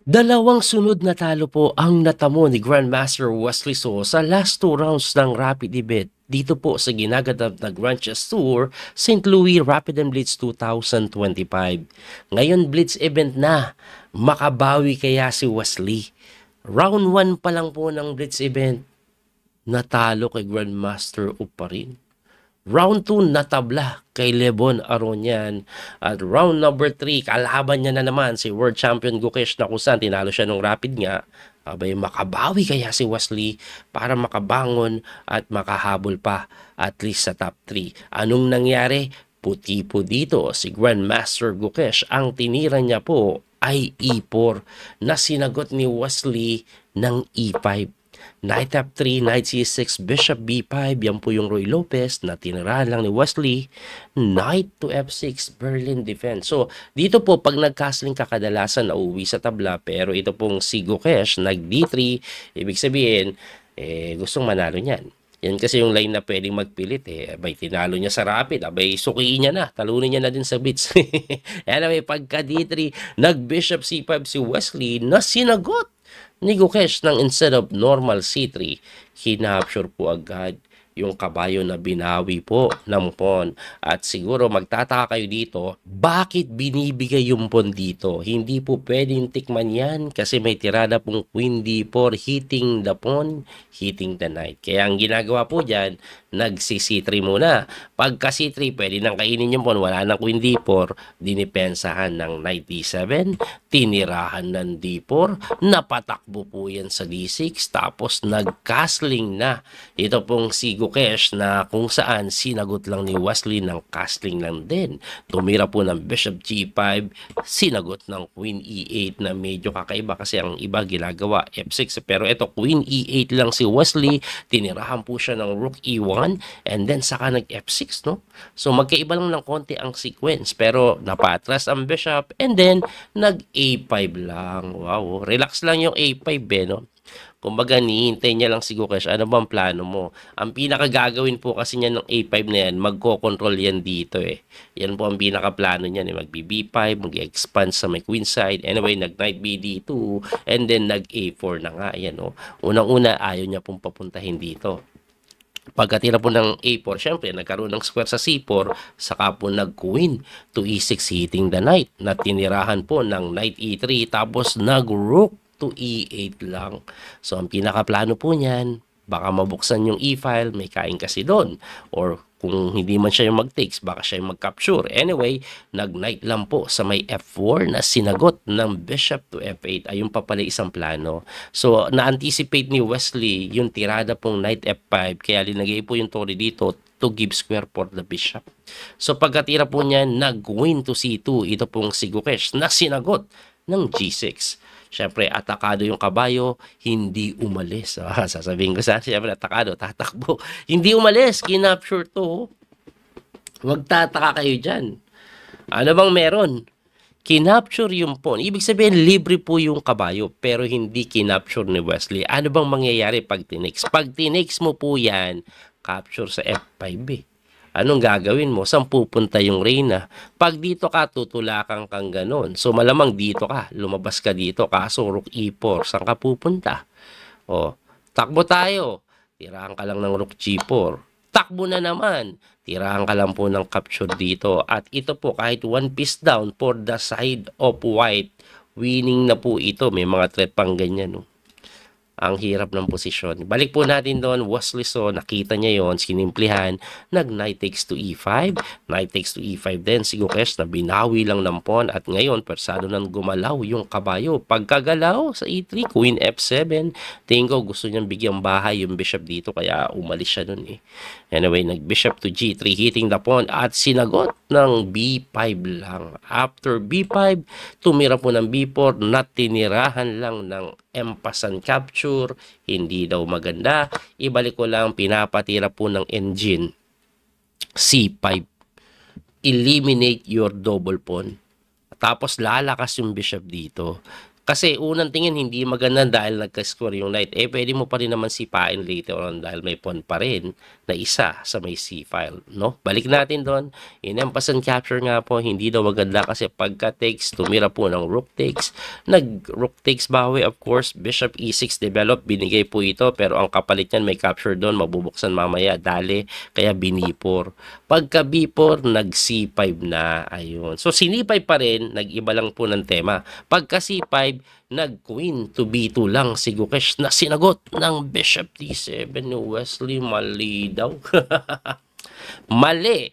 Dalawang sunod na talo po ang natamo ni Grandmaster Wesley So sa last 2 rounds ng Rapid Debate dito po sa ginaganap na Grand Chess Tour St. Louis Rapid and Blitz 2025. Ngayon Blitz event na, makabawi kaya si Wesley? Round 1 pa lang po ng Blitz event, natalo kay Grandmaster pa rin. Round 2, natabla kay Lebon Aronian. At round number 3, kalaban niya na naman si World Champion Gukesh na kung saan tinalo siya nung Rapid nga. Abay, makabawi kaya si Wesley para makabangon at makahabol pa at least sa top 3. Anong nangyari? Puti po dito si Grandmaster Gukesh. Ang tinira niya po ay E4 na sinagot ni Wesley ng E5. Knight F3, Knight C6, Bishop B5, yan po yung Roy Lopez na tinirahan lang ni Wesley. Knight to F6, Berlin defense. So, dito po, pag nag-castling ka, kadalasan nauwi sa tabla, pero ito pong si Gukesh, nag-D3, ibig sabihin, gustong manalo niyan. Yan kasi yung line na pwedeng magpilit Abay, tinalo niya sa Rapid. Abay, sukiin niya na. Talunin niya na din sa bits. Anyway, pagka D3, nag-Bishop C5 si Wesley na sinagot ni Gukesh ng instead of normal C3, kinapture po agad yung kabayo na binawi po ng pawn. At siguro magtataka kayo dito, bakit binibigay yung pawn dito? Hindi po pwedeng tikman yan kasi may tirada pong Queen D4 hitting the pawn, hitting the knight. Kaya ang ginagawa po dyan, nagsi-C3 muna. Pagka C3, pwede nang kainin yung pawn, wala nang Queen D4, dinipensahan ng Knight D7, tinirahan ng D4, napatakbo po yan sa D6, tapos nag-castling na. Ito pong si Gukesh na kung saan sinagot lang ni Wesley ng castling lang din. Tumira po ng Bishop G5, sinagot ng Queen E8 na medyo kakaiba kasi ang iba ginagawa F6. Pero ito Queen E8 lang si Wesley, tinirahan po siya ng Rook E1 and then saka nag F6, no? So magkaiba lang ng konti ang sequence pero napatras ang Bishop and then nag A5 lang. Wow, relax lang yung A5 no? Kumbaga, nihintay niya lang si Gukesh, ano bang plano mo? Ang pinakagagawin po kasi niya ng A5 na yan, magko-control yan dito Yan po ang pinakaplano niya, mag-B5, mag-expand sa may queen side. Anyway, nag-Knight BD2, and then nag-A4 na nga. Yan, Unang-una, ayaw niya pong papuntahin dito. Pagkatira po ng A4, syempre, nagkaroon ng square sa C4, saka po nag-queen to E6 hitting the knight, na tinirahan po ng Knight E3, tapos nag-rook to E8 lang. So, ang pinakaplano po niyan, baka mabuksan yung E-file, may kain kasi doon. Or kung hindi man siya yung mag-takes, baka siya yung mag-capture. Anyway, nag-knight lang po sa may F4 na sinagot ng Bishop to F8. Ayun pa pala isang plano. So, na-anticipate ni Wesley yung tirada pong Knight F5, kaya linagay po yung torre dito to give square for the bishop. So, pagkatira po niya, nag-win to C2. Ito pong si Gukesh na sinagot ng G6. Siyempre, atakado yung kabayo, hindi umalis. Sasabihin ko siyempre, atakado, tatakbo. Hindi umalis, kinapture to. Huwag tataka kayo dyan. Ano bang meron? Kinapture yung pawn. Ibig sabihin, libre po yung kabayo, pero hindi kinapture ni Wesley. Ano bang mangyayari pag tinix? Pag tinix mo po yan, capture sa F5 Anong gagawin mo? Saan pupunta yung reyna? Pag dito ka, tutulakan kang ganon. So, malamang dito ka. Lumabas ka dito. Kaso, Rook E4. Saan ka pupunta? Takbo tayo. Tirahan ka lang ng Rook G4. Takbo na naman. Tirahan ka lang po ng capture dito. At ito po, kahit one piece down for the side of white, winning na po ito. May mga threat pang ganyan, Ang hirap ng posisyon. Balik po natin doon, Wesley So, nakita niya yon, sinimplihan, nag-knight takes to E5, knight takes to E5 din, si Gukesh na binawi lang ng pawn at ngayon, persado nang gumalaw yung kabayo. Pagkagalaw sa E3, Queen F7, tingin ko gusto niyang bigyang bahay yung bishop dito, kaya umalis siya dun Anyway, nag-bishop to G3, hitting the pawn at sinagot ng B5 lang. After B5, tumira po ng B4 na tinirahan lang ng empasan capture, hindi daw maganda. Ibalik ko lang, pinapatira po ng engine C5. Eliminate your double pawn. Tapos lalakas yung bishop dito. Kasi unang tingin hindi maganda dahil nagka-score yung knight. Eh, pwede mo pa rin naman sipain later on dahil may pawn pa rin na isa sa may c-file, no? Balik natin doon. In empass and capture nga po, hindi daw maganda kasi pagka takes, tumira po ng rook takes. Nag-rook takes bawi, of course, bishop e6 develop, binigay po ito, pero ang kapalit niyan may capture doon, mabubuksan mamaya, dali, kaya binipor. Pagka b4, nag-c5 na, ayun. So, sinipay pa rin, nag-iba lang po ng tema. Pagka c5, nag-queen to b2 lang si Gukesh na sinagot ng bishop d7 ni Wesley. Mali daw. Mali.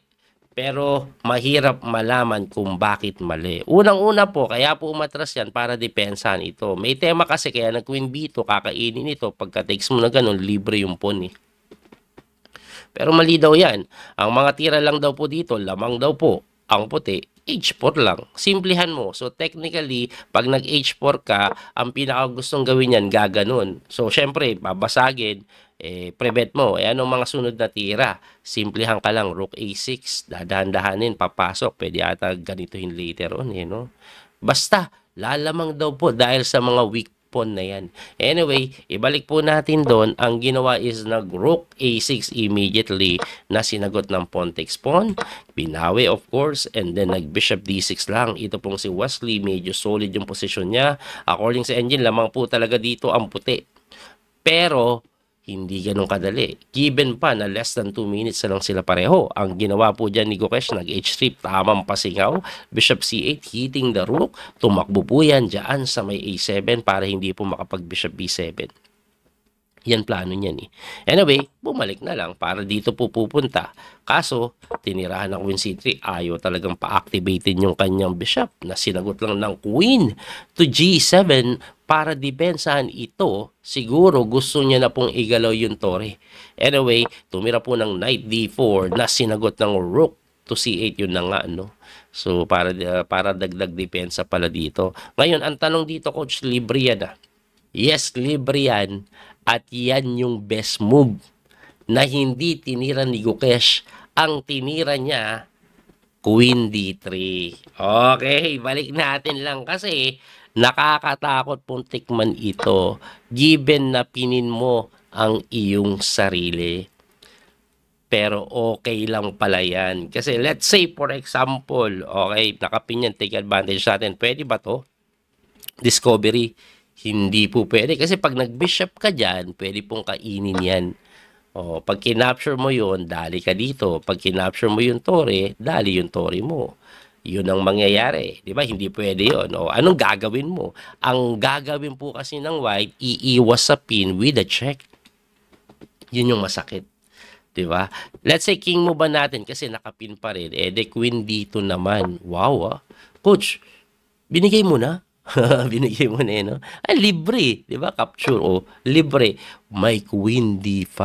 Pero mahirap malaman kung bakit mali. Unang-una po, kaya po umatras yan para depensahan ito. May tema kasi kaya nag-queen b2, kakainin ito. Pagka takes mo na ganun, libre yung pawn eh. Pero mali daw yan. Ang mga tira lang daw po dito, lamang daw po ang puti, H4 lang. Simplihan mo. So, technically, pag nag-H4 ka, ang pinakagustong gawin yan, gaganon. So, syempre, babasagin, prevent mo. Anong mga sunod na tira? Simplihan ka lang. Rook A6, dadahan-dahanin, papasok. Pwede ata ganituhin later on, no? Basta, lalamang daw po dahil sa mga weak pawn na yan. Anyway, ibalik po natin doon. Ang ginawa is nag-rook a6 immediately na sinagot ng pawn takes pawn. Binawi of course, and then nag-bishop d6 lang. Ito pong si Wesley, medyo solid yung posisyon niya. According sa engine, lamang po talaga dito ang puti. Pero, hindi ganun kadali. Given pa na less than 2 minutes na lang sila pareho. Ang ginawa po dyan ni Gukesh, nag-H3, tamang pasingaw. Bishop C8, hitting the rook. Tumakbo po yan dyan sa may A7 para hindi po makapag-Bishop B7. Yan plano niyan eh. Anyway, bumalik na lang para dito po pupunta. Kaso, tinirahan ng Queen C3, ayaw talagang pa-activatin yung kanyang bishop na sinagot lang ng Queen to G7 para depensahan ito. Siguro gusto niya na pong igalaw yung tore. Anyway, tumira po ng Knight D4 na sinagot ng Rook to C8, yun na nga, no? So, para dagdag depensa pala dito. Ngayon, ang tanong dito, Coach, libre yan ah. Yes, libre yan. At yan yung best move na hindi tinira ni Gukesh. Ang tinira niya, Queen D3. Okay, balik natin lang kasi nakakatakot pong tikman ito given na pinin mo ang iyong sarili. Pero okay lang pala yan. Kasi let's say for example, okay, nakapin yan, take advantage natin. Pwede ba to? Discovery. Hindi po pwede. Kasi pag nag-bishop ka dyan, pwede pong kainin yan. O, pag kinapture mo yun, dali ka dito. Pag kinapture mo yung tore, dali yung tore mo. Yun ang mangyayari. Di ba? Hindi pwede yun. O, anong gagawin mo? Ang gagawin po kasi ng white, iiwas sa pin with a check. Yun yung masakit. Di ba? Let's say king mo ba natin kasi nakapin pa rin. Eh, de queen dito naman. Wow, ah. Coach, binigay mo na? Binigay mo na no? Ay, libre. Di ba? Capture. O, libre. May Queen D5.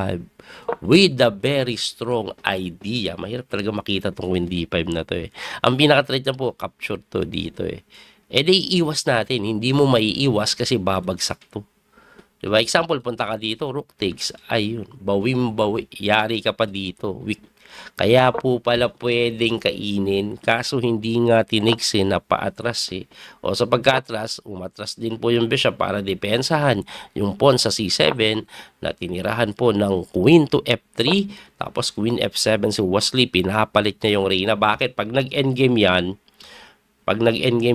With a very strong idea. Mahirap talaga makita tong Queen D5 na to eh. Ang pinaka-threat niya po, capture to dito eh. Eh, di iwas natin. Hindi mo maiiwas kasi babagsak to. Di ba? Example, punta ka dito, rook takes. Ayun. Bawim-bawi. Yari ka pa dito. Weak. Kaya po pala pwedeng kainin, kaso hindi nga tinigs eh, napaatras eh. O sa pagkatras, umatras din po yung bishop para depensahan yung pawn sa C7 na tinirahan po ng Queen to F3, tapos Queen F7 si Wesley, pinapalit niya yung reyna. Bakit? Pag nag-endgame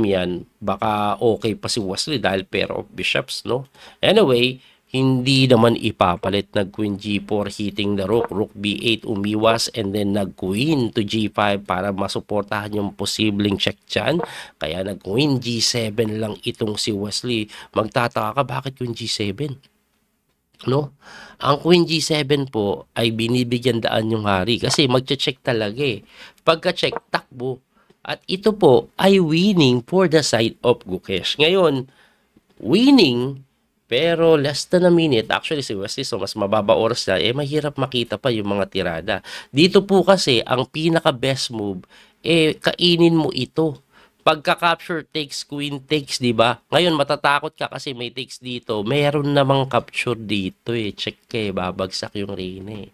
yan, baka okay pa si Wesley dahil pair of bishops, no? Anyway, hindi naman ipapalit. Nag-Queen G4 hitting the rook. Rook B8 umiwas and then nag-Queen to G5 para masuportahan yung posibleng check dyan. Kaya nag-Queen G7 lang itong si Wesley. Magtataka ka, bakit Queen G7? No? Ang Queen G7 po ay binibigyan daan yung hari kasi magche-check talaga eh. Pagka-check, takbo. At ito po ay winning for the side of Gukesh. Ngayon, winning pero less than a minute, actually si Wesley, so mas mababa oras na, eh mahirap makita pa yung mga tirada. Dito po kasi, ang pinaka-best move, eh kainin mo ito. Pagka-capture takes, queen takes, di ba? Ngayon, matatakot ka kasi may takes dito. Meron namang capture dito eh. Check eh, babagsak yung reyna eh.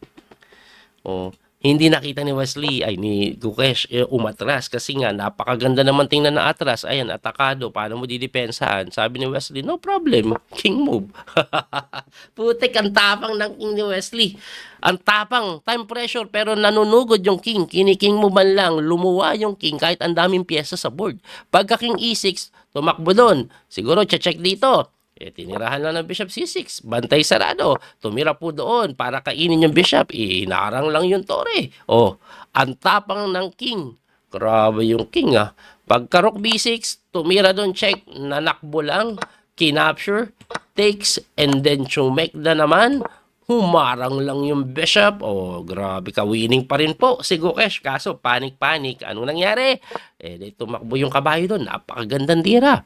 O, Hindi nakita ni Wesley, ay ni Gukesh, umatras kasi nga napakaganda naman tingnan na atras. Ayan, atakado, paano mo didepensahan? Sabi ni Wesley, no problem, king move. Putik, ang tapang ng king ni Wesley. Ang tapang, time pressure, pero nanunugod yung king. Kiniking mo man lang, lumuwa yung king kahit ang daming pyesa sa board. Pagka king e6, tumakbo doon. Siguro, check dito. Tinirahan lang ng bishop c6, bantay sarado, tumira po doon para kainin yung bishop, inarang lang yung tore. Ang tapang ng king, grabe yung king Pagka rook b6, tumira doon, check, nanakbo lang, kinapture, takes, and then chumek na naman, humarang lang yung bishop. Grabe ka, winning pa rin po si Gukesh, kaso panic, ano nangyari? Tumakbo yung kabayo doon, napakagandang tira.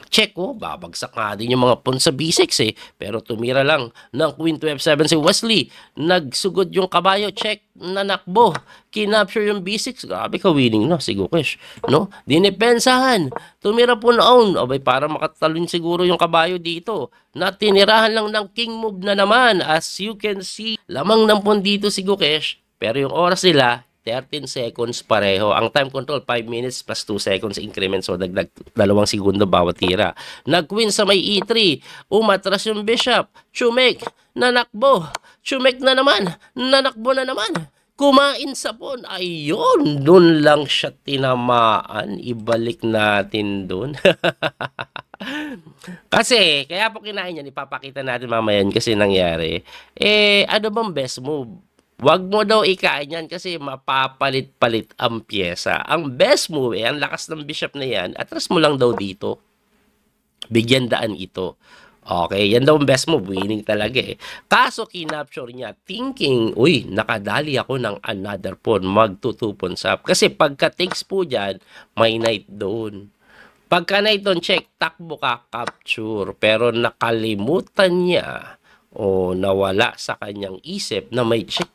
Check babagsak nga din yung mga pawn sa b6 pero tumira lang ng queen to f7 si Wesley. Nagsugod yung kabayo, check, nanakbo, kinapture yung b6. Grabe ka, winning na si Gukesh, no? Dinepensahan, tumira po noon, para makatalon siguro yung kabayo dito. Natinirahan lang ng king move na naman. As you can see, lamang ng pawn dito si Gukesh, pero yung oras nila 13 seconds pareho. Ang time control, 5 minutes plus 2 seconds increment. So, dagdag 2 segundo bawat tira. Nag-queen sa may e3. Umatras yung bishop. Chumek. Nanakbo. Chumek na naman. Nanakbo na naman. Kumain sa pawn. Ayun. Doon lang siya tinamaan. Ibalik natin doon. Kasi, kaya po kinain yan. Ipapakita natin mamaya yan kasi nangyari. Ano bang best move? Wag mo daw ikain yan kasi mapapalit-palit ang pyesa. Ang best move, ang lakas ng bishop na yan, atras mo lang daw dito. Bigyan daan ito. Okay, yan daw ang best move. Winning talaga Kaso kinapture niya, thinking, uy, nakadali ako ng another pawn. Magtutupon sa. Kasi pagka takes po dyan, may knight doon. Pagka knight doon, check, takbo ka, capture. Pero nakalimutan niya nawala sa kanyang isip na may check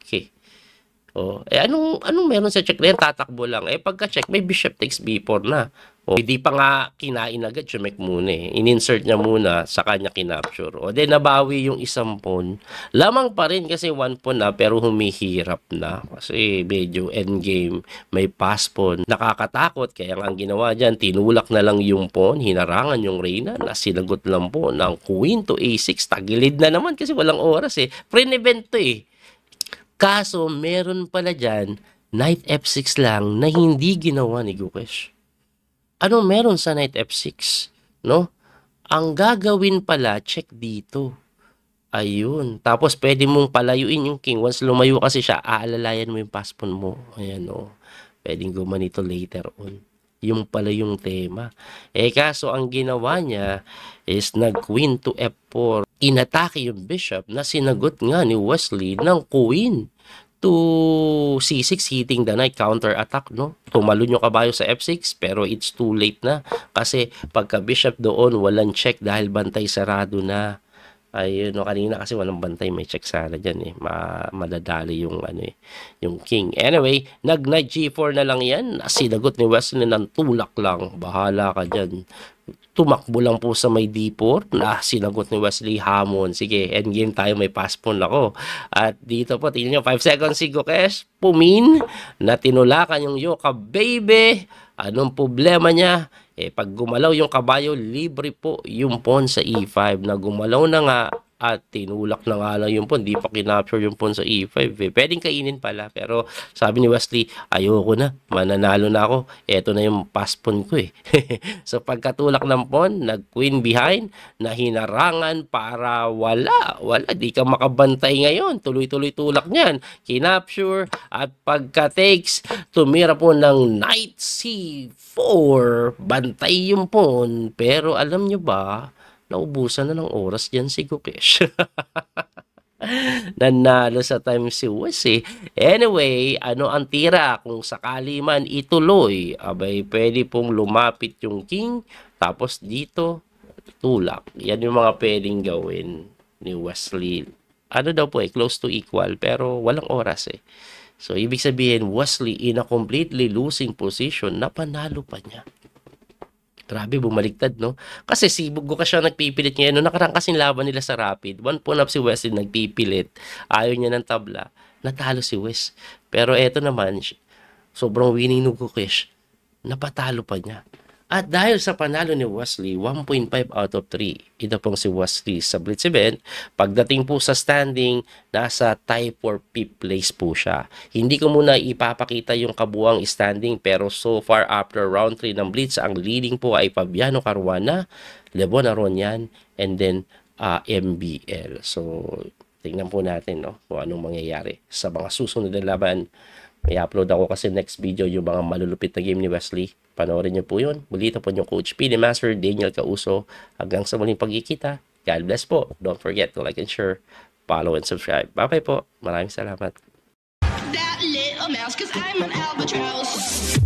anong meron sa check na yan? Tatakbo lang. Pagka check, may bishop takes b4 na. Hindi pa nga kinain agad, chumek muna In-insert niya muna, sa kanya kinapture. Then nabawi yung isang pawn. Lamang pa rin kasi one pawn na, pero humihirap na. Kasi medyo endgame, may pass pawn. Nakakatakot, kaya ang ginawa dyan, tinulak na lang yung pawn, hinarangan yung reyna, nasinagot lang po ng queen to a6. Tagilid na naman kasi walang oras Pre-event to Kaso, meron pala dyan, knight f6 lang na hindi ginawa ni Gukesh. Ano meron sa knight f6? No? Ang gagawin pala, check dito. Ayun. Tapos, pwede mong palayuin yung king. Once lumayo kasi siya, aalalayan mo yung pass pawn mo. Ayan Pwedeng gumanito later on. Yung pala yung tema. Kaso, ang ginawa niya is nag-queen to f4. Inatake yung bishop na sinagot nga ni Wesley ng queen to c6, hitting the knight, counter attack, tumalon yung kabayo sa f6, pero it's too late na kasi pagka bishop doon walang check dahil bantay sarado na. Ayun kanina kasi walang bantay, may check sana dyan madadali yung yung king. Anyway, nag knight g4 na lang yan, sinagot ni Wesley ng tulak lang, bahala ka dyan. Tumakbo lang po sa may d4 na sinagot ni Wesley, hamon. Sige, endgame tayo, may pass pawn ako. At dito po, tingnan nyo, 5 seconds si Gukesh, pumin, na tinulakan yung yoka, baby. Anong problema niya? Pag gumalaw yung kabayo, libre po yung pawn sa e5 na gumalaw na nga at tinulak na nga lang yung pawn. Di pa kinapture yung pawn sa e5 Pwedeng kainin pala. Pero sabi ni Wesley, ayoko na. Mananalo na ako. Eto na yung pass pawn ko So pagkatulak ng pawn, nag-queen behind, na hinarangan para wala. Di ka makabantay ngayon. Tuloy-tuloy tulak niyan. Kinapture at pagka-takes, tumira po ng knight c4. Bantay yung pawn. Pero alam nyo ba, naubusan na ng oras dyan si Gukesh. Nanalo sa time si Wes Anyway, ano ang tira? Kung sakali man ituloy, pwede pong lumapit yung king, tapos dito, tulak. Yan yung mga pwedeng gawin ni Wesley. Ano daw po close to equal, pero walang oras So, ibig sabihin, Wesley in a completely losing position, napanalo pa niya. Grabe, bumaliktad, Kasi si Gukesh siya nagpipilit ngayon. Nakarang kasing laban nila sa Rapid. One pawn up si Wesley nagpipilit. Ayaw niya ng tabla. natalo si Wes. Pero eto naman, sobrang winning no Kukish, napatalo pa niya. At dahil sa panalo ni Wesley, 1.5 out of 3. Ito pong si Wesley sa Blitz event. Pagdating po sa standing, nasa tie for 5th place po siya. Hindi ko muna ipapakita yung kabuang standing, pero so far after round 3 ng Blitz, ang leading po ay Fabiano Caruana, Lebon Aronian, and then MBL. So, tingnan po natin, no, kung anong mangyayari sa mga susunod na laban. May upload ako kasi next video yung mga malulupit na game ni Wesley. Panoorin niyo po yun. Muli ito po yung Coach P. Master Daniel Causo. Hanggang sa muling pagkikita. God bless po. Don't forget to like and share, follow and subscribe. Bye-bye po. Maraming salamat. That little mouse, 'cause I'm an albatross.